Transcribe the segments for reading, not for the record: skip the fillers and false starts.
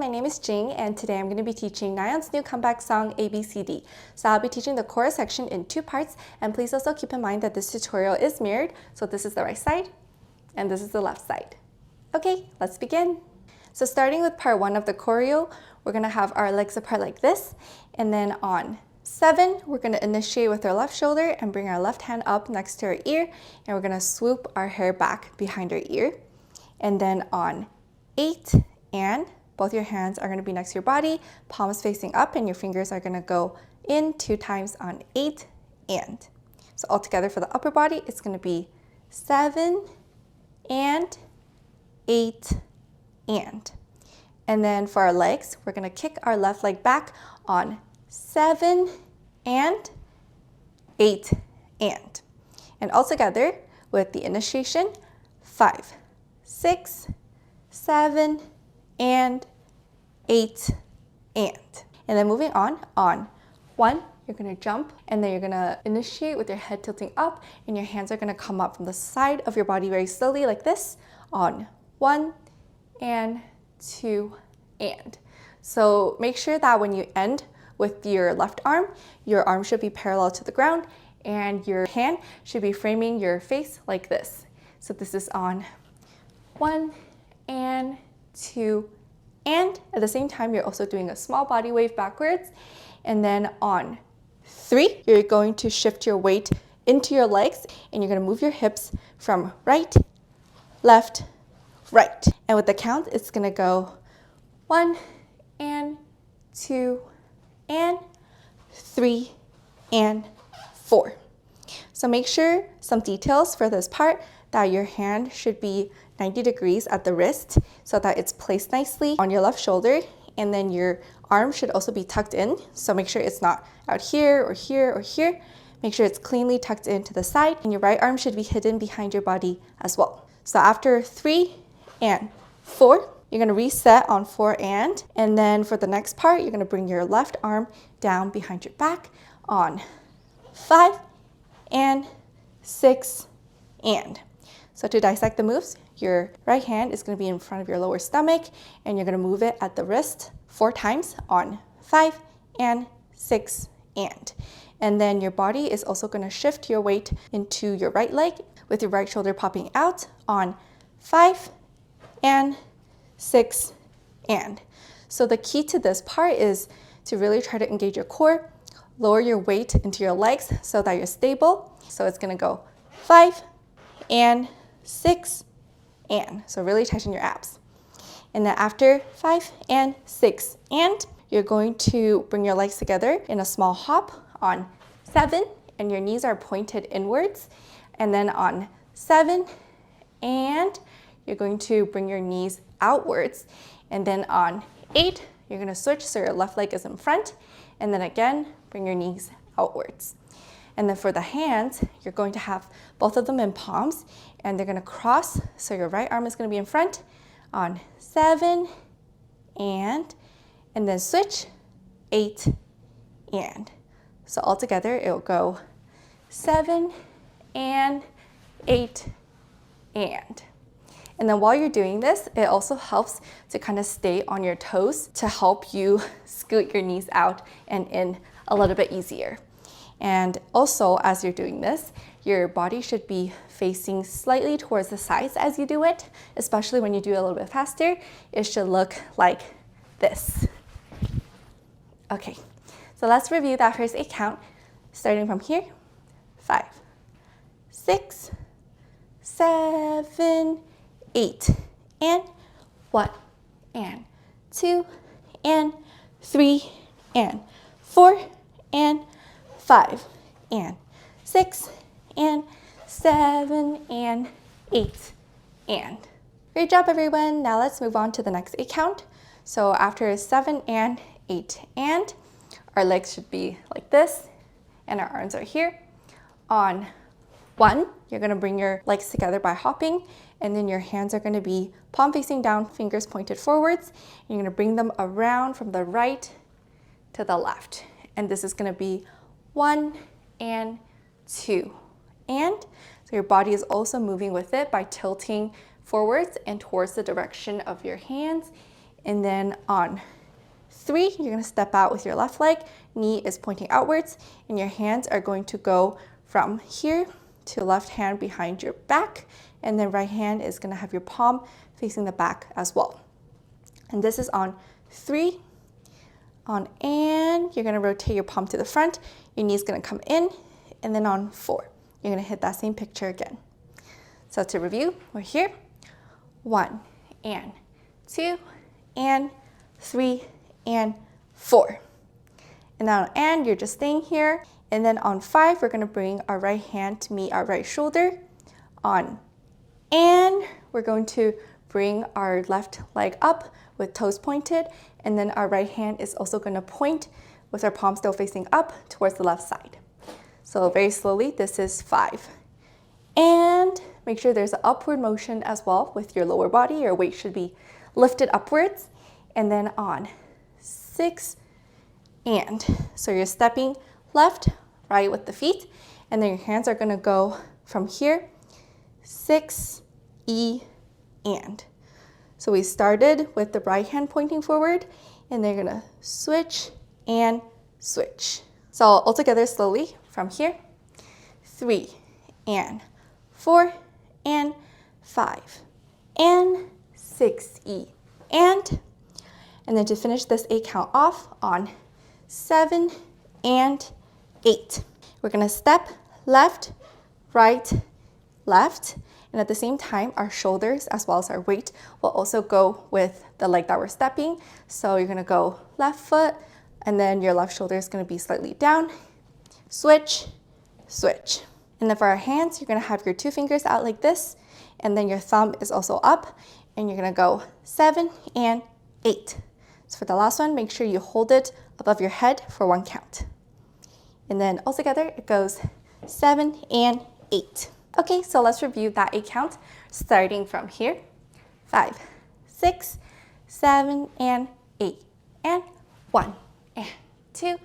my name is Jing, and today I'm going to be teaching NAYEON's new comeback song, ABCD. So I'll be teaching the chorus section in 2 parts, and please also keep in mind that this tutorial is mirrored, so this is the right side, and this is the left side. Okay, let's begin. So starting with part 1 of the choreo, we're going to have our legs apart like this, and then on 7, we're going to initiate with our left shoulder and bring our left hand up next to our ear, and we're going to swoop our hair back behind our ear. And then on 8, and both your hands are going to be next to your body, palms facing up, and your fingers are going to go in 2 times on 8 and. So altogether for the upper body, it's going to be 7 and 8 and. And then for our legs, we're going to kick our left leg back on 7 and 8 and. And altogether with the initiation, 5, 6, 7, and 8 and. And then moving on 1, you're going to jump, and then you're going to initiate with your head tilting up, and your hands are going to come up from the side of your body very slowly like this on 1 and 2 and. So make sure that when you end with your left arm, your arm should be parallel to the ground, and your hand should be framing your face like this. So this is on 1 and 2 and. At the same time, you're also doing a small body wave backwards. And then on 3, you're going to shift your weight into your legs, and you're going to move your hips from right, left, right. And with the count, it's going to go 1 and 2 and 3 and 4. So make sure some details for this part, that your hand should be 90 degrees at the wrist so that it's placed nicely on your left shoulder, and then your arm should also be tucked in. So make sure it's not out here or here or here. Make sure it's cleanly tucked into the side, and your right arm should be hidden behind your body as well. So after 3 and 4, you're going to reset on 4 and then for the next part, you're going to bring your left arm down behind your back on 5 and 6 and. So to dissect the moves, your right hand is going to be in front of your lower stomach, and you're going to move it at the wrist 4 times on 5 and 6 and. And then your body is also going to shift your weight into your right leg with your right shoulder popping out on 5 and 6 and. So the key to this part is to really try to engage your core, lower your weight into your legs so that you're stable. So it's going to go 5 and 6 and. So really tighten your abs. And then after 5 and 6 and, you're going to bring your legs together in a small hop on 7, and your knees are pointed inwards. And then on 7 and, you're going to bring your knees outwards. And then on 8, you're going to switch so your left leg is in front, and then again bring your knees outwards. And then for the hands, you're going to have both of them in palms, and they're going to cross, so your right arm is going to be in front on 7 and then switch 8 and. So altogether it'll go 7 and 8 and. And then while you're doing this, it also helps to kind of stay on your toes to help you scoot your knees out and in a little bit easier. And also, as you're doing this, your body should be facing slightly towards the sides as you do it, especially when you do it a little bit faster. It should look like this. Okay, so let's review that first 8 count, starting from here. 5, 6, 7, 8, and 1, and 2, and 3, and 4, and 5, and 6, and 7, and 8, and. Great job, everyone. Now let's move on to the next 8 count. So after 7 and 8 and, our legs should be like this, and our arms are here. On 1, you're going to bring your legs together by hopping, and then your hands are going to be palm facing down, fingers pointed forwards. You're going to bring them around from the right to the left. And this is going to be 1 and 2 and. So your body is also moving with it by tilting forwards and towards the direction of your hands. And then on 3, you're going to step out with your left leg. Knee is pointing outwards, and your hands are going to go from here to left hand behind your back, and then right hand is going to have your palm facing the back as well. And this is on 3. On and, you're going to rotate your palm to the front. Your knee is going to come in, and then on 4, you're going to hit that same picture again. So to review, we're here. 1 and 2 and 3 and 4. And now and you're just staying here. And then on 5, we're going to bring our right hand to meet our right shoulder. On and we're going to bring our left leg up with toes pointed, and then our right hand is also going to point with our palm still facing up towards the left side. So very slowly, this is 5. And make sure there's an upward motion as well with your lower body. Your weight should be lifted upwards. And then on 6 and. So you're stepping left, right with the feet, and then your hands are going to go from here, 6, E, and. So we started with the right hand pointing forward, and they're going to switch and switch. So all together slowly from here, 3 and 4 and 5 and 6, E, and then to finish this 8 count off on 7 and 8. We're going to step left, right, left, and at the same time, our shoulders as well as our weight will also go with the leg that we're stepping. So you're going to go left foot, and then your left shoulder is going to be slightly down. Switch, switch. And then for our hands, you're going to have your 2 fingers out like this, and then your thumb is also up, and you're going to go 7 and 8. So for the last one, make sure you hold it above your head for 1 count. And then altogether, it goes 7 and 8. Okay, so let's review that 8 count, starting from here. 5, 6, 7, and 8, and 1, and 2,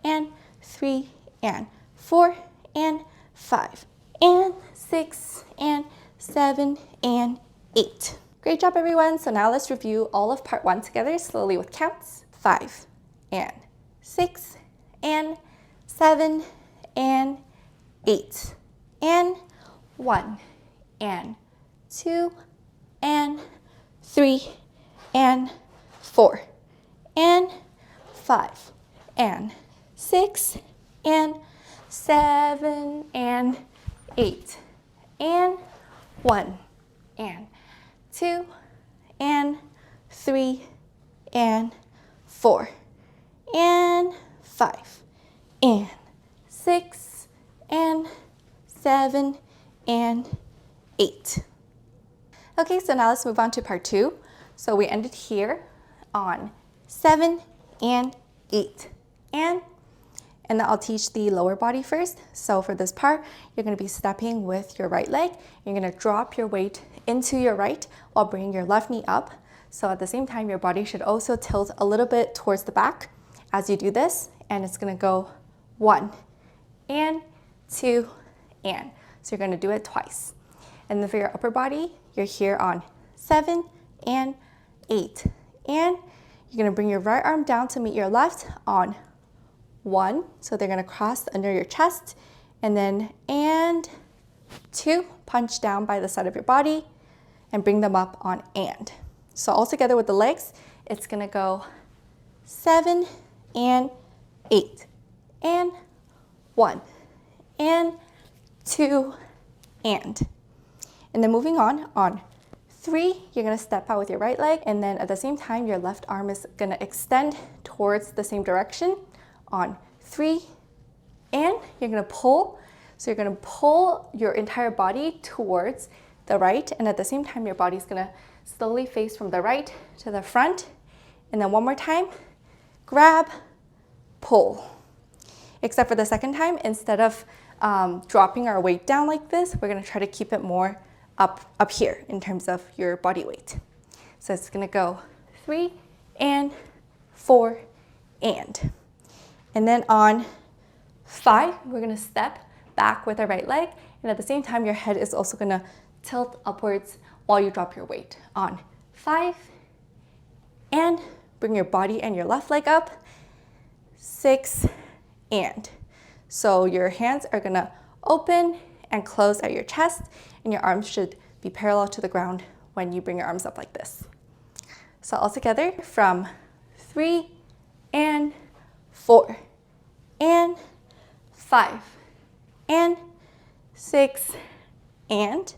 and 3, and 4, and 5, and 6, and 7, and 8. Great job, everyone. So now let's review all of part 1 together slowly with counts. 5, and 6, and 7, and 8, and 1, and 2, and 3, and 4, and 5, and 6, and 7, and 8, and 1, and 2, and 3, and 4, and 5, and 6, and 7, and 8. Okay, so now let's move on to part 2. So we ended here on 7 and 8. And then I'll teach the lower body first. So for this part, you're going to be stepping with your right leg. You're going to drop your weight into your right while bringing your left knee up. So at the same time, your body should also tilt a little bit towards the back as you do this. And it's going to go 1 and 2 and. So you're going to do it twice. And then for your upper body, you're here on 7 and 8. And you're going to bring your right arm down to meet your left on 1. So they're going to cross under your chest. And then and 2, punch down by the side of your body and bring them up on and. So all together with the legs, it's going to go 7 and 8 and 1 and 2 and then moving on 3, you're going to step out with your right leg, and then at the same time your left arm is going to extend towards the same direction on 3, and you're going to pull. So you're going to pull your entire body towards the right, and at the same time your body is going to slowly face from the right to the front. And then one more time, grab, pull. Except for the second time, instead of dropping our weight down like this, we're going to try to keep it more up here in terms of your body weight. So it's going to go 3 and 4 and then on 5, we're going to step back with our right leg, and at the same time your head is also going to tilt upwards while you drop your weight on 5 and bring your body and your left leg up, 6, and. So your hands are gonna open and close at your chest, and your arms should be parallel to the ground when you bring your arms up like this. So all together from 3 and 4 and 5 and 6 and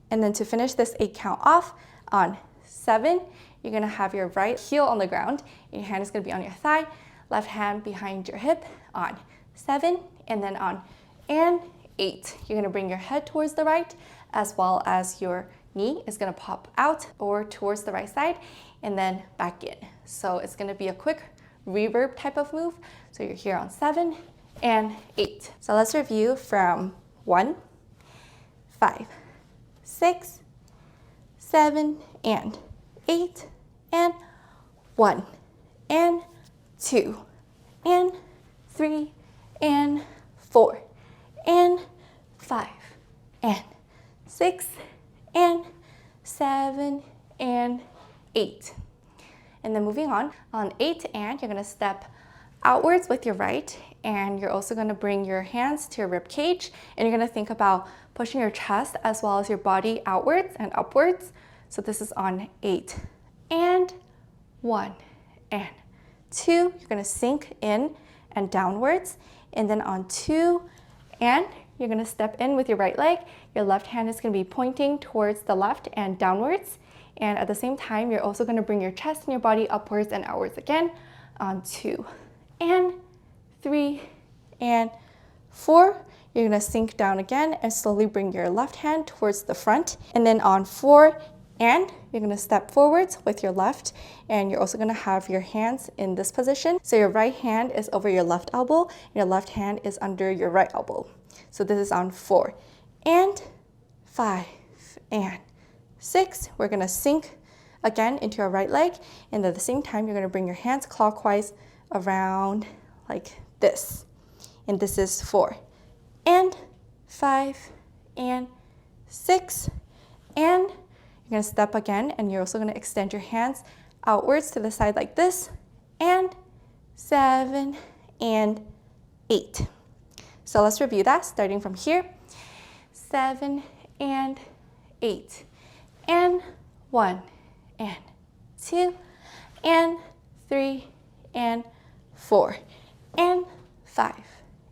then to finish this 8 count off on 7, you're gonna have your right heel on the ground, and your hand is gonna be on your thigh, left hand behind your hip on 7, and then on and 8, you're gonna bring your head towards the right, as well as your knee is gonna pop out or towards the right side, and then back in. So it's gonna be a quick reverb type of move. So you're here on 7 and 8. So let's review from 1, 5, 6, 7, and 8, and 1, and 2, and 3, and 4, and 5, and 6, and 7, and 8. And then moving on 8 and you're gonna step outwards with your right, and you're also gonna bring your hands to your rib cage, and you're gonna think about pushing your chest as well as your body outwards and upwards. So this is on 8 and 1 and 2, you're gonna sink in and downwards, and then on 2 and you're gonna step in with your right leg. Your left hand is gonna be pointing towards the left and downwards, and at the same time you're also gonna bring your chest and your body upwards and outwards again on 2 and 3 and 4. You're gonna sink down again and slowly bring your left hand towards the front, and then on 4 and you're gonna step forwards with your left, and you're also gonna have your hands in this position. So your right hand is over your left elbow, and your left hand is under your right elbow. So this is on 4 and 5 and 6. We're gonna sink again into our right leg, and at the same time you're gonna bring your hands clockwise around like this. And this is 4 and 5 and 6, and you're gonna step again, and you're also gonna extend your hands outwards to the side like this, and 7 and 8. So let's review that starting from here. 7 and 8 and 1 and 2 and 3 and 4 and 5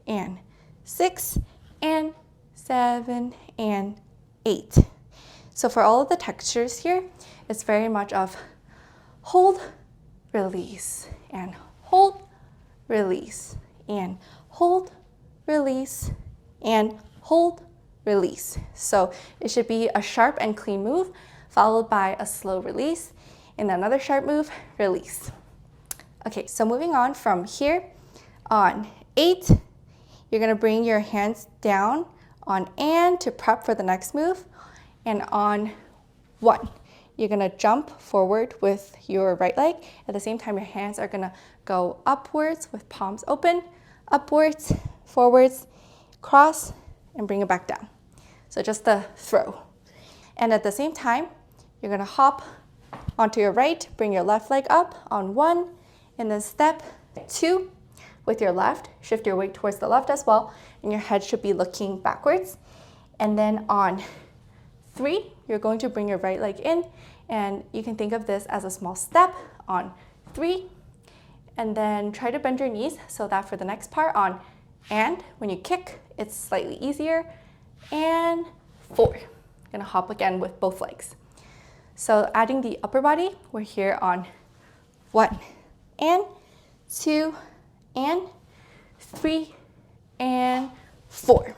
and 6 and 7 and 8. So for all of the textures here, it's very much of hold, release, and hold, release, and hold, release, and hold, release. So it should be a sharp and clean move followed by a slow release and another sharp move, release. Okay, so moving on from here, on 8, you're gonna bring your hands down on and to prep for the next move, and on 1, you're gonna jump forward with your right leg. At the same time, your hands are gonna go upwards with palms open, upwards, forwards, cross, and bring it back down. So just a throw. And at the same time, you're gonna hop onto your right, bring your left leg up on 1, and then step 2 with your left. Shift your weight towards the left as well, and your head should be looking backwards. And then on 3, you're going to bring your right leg in, and you can think of this as a small step on 3, and then try to bend your knees so that for the next part on and when you kick, it's slightly easier, and 4. You're gonna hop again with both legs. So adding the upper body, we're here on 1 and 2 and 3 and 4.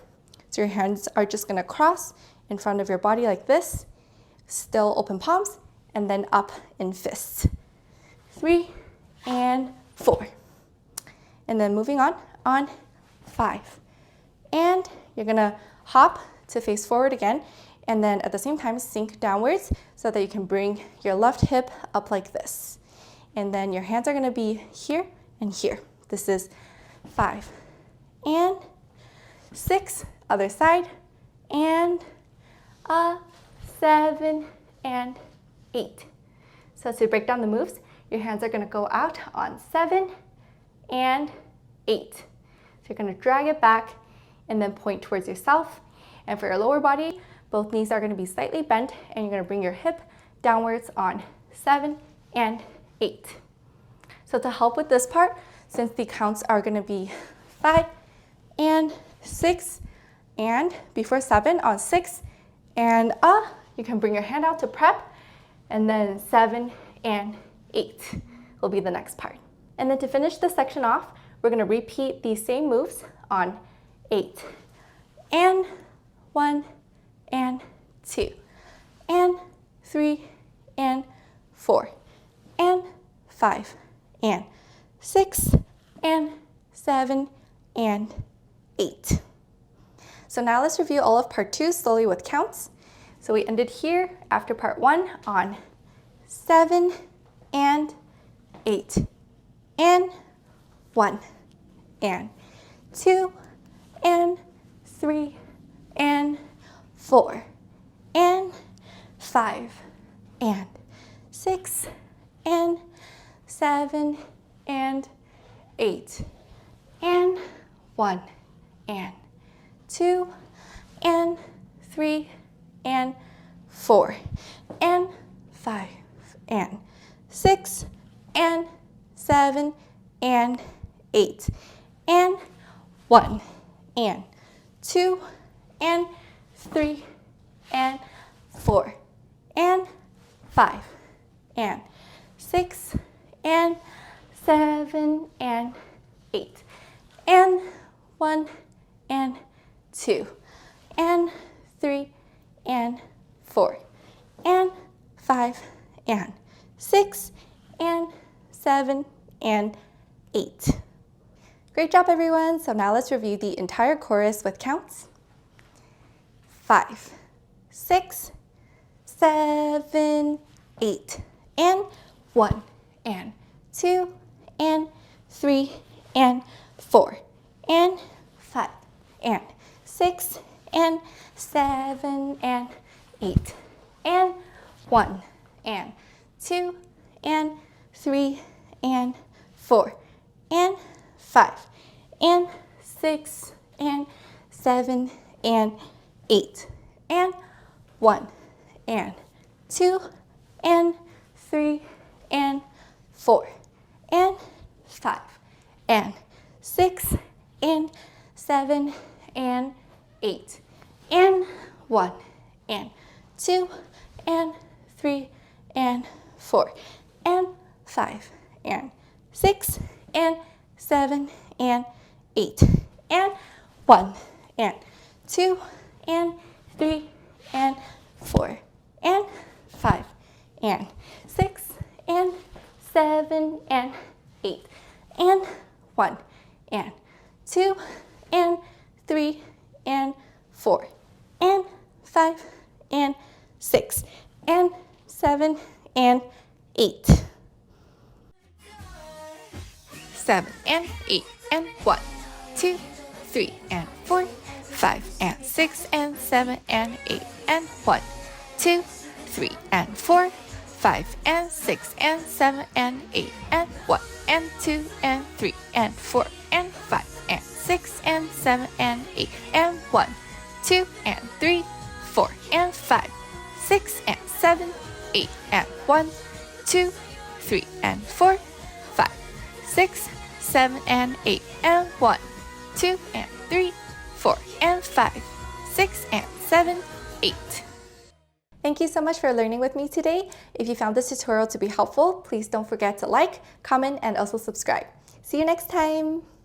So your hands are just gonna cross in front of your body like this, still open palms, and then up in fists. 3 and 4. And then moving on 5. And you're gonna hop to face forward again, and then at the same time sink downwards so that you can bring your left hip up like this. And then your hands are gonna be here and here. This is 5 and 6, other side, and 7 and 8. So to break down the moves, your hands are going to go out on 7 and 8. So you're going to drag it back and then point towards yourself. And for your lower body, both knees are going to be slightly bent, and you're going to bring your hip downwards on 7 and 8. So to help with this part, since the counts are going to be 5 and 6, and before 7 on 6 and you can bring your hand out to prep, and then 7 and 8 will be the next part. And then to finish this section off, we're going to repeat these same moves on 8 and 1 and 2 and 3 and 4 and 5 and 6 and 7 and 8. So now let's review all of part 2 slowly with counts. So we ended here after part 1 on 7 and 8 and 1 and 2 and 3 and 4 and 5 and 6 and 7 and 8 and 1 and 2 and 3 and 4 and 5 and 6 and 7 and 8 and 1 and 2 and 3 and 4 and 5 and 6 and 7 and 8 and 1 and 2 and 3 and 4 and 5 and 6 and 7 and 8. Great job, everyone. So now let's review the entire chorus with counts. 5, 6, 7, 8, and 1 and 2 and 3 and 4 and 5 and 6 and 7 and 8 and 1 and 2 and 3 and 4 and 5 and 6 and 7 and 8 and 1 and 2 and 3 and 4 and 5 and 6 and 7 and 8 and 1 and 2 and 3 and 4 and 5 and 6 and 7 and 8 and 1 and 2 and 3 and 4 and 5 and 6 and 7 and 8 and 1 and 2 and 3 and 4 and 5 and 6 and 7 and 8. 7 and 8 and 1, 2, 3 and 4, 5 and 6 and 7 and 8 and 1, 2, 3 and 4, 5 and 6 and 7 and 8 and 1 and 2 and 3 and 4 and 5 and 6 and 7 and 8 and 1, 2 and 3, 4 and 5, 6 and 7, 8 and 1, 2, 3 and 4, 5, 6, 7 and 8 and 1, 2 and 3, 4 and 5, 6 and 7, 8. Thank you so much for learning with me today. If you found this tutorial to be helpful, please don't forget to like, comment, and also subscribe. See you next time!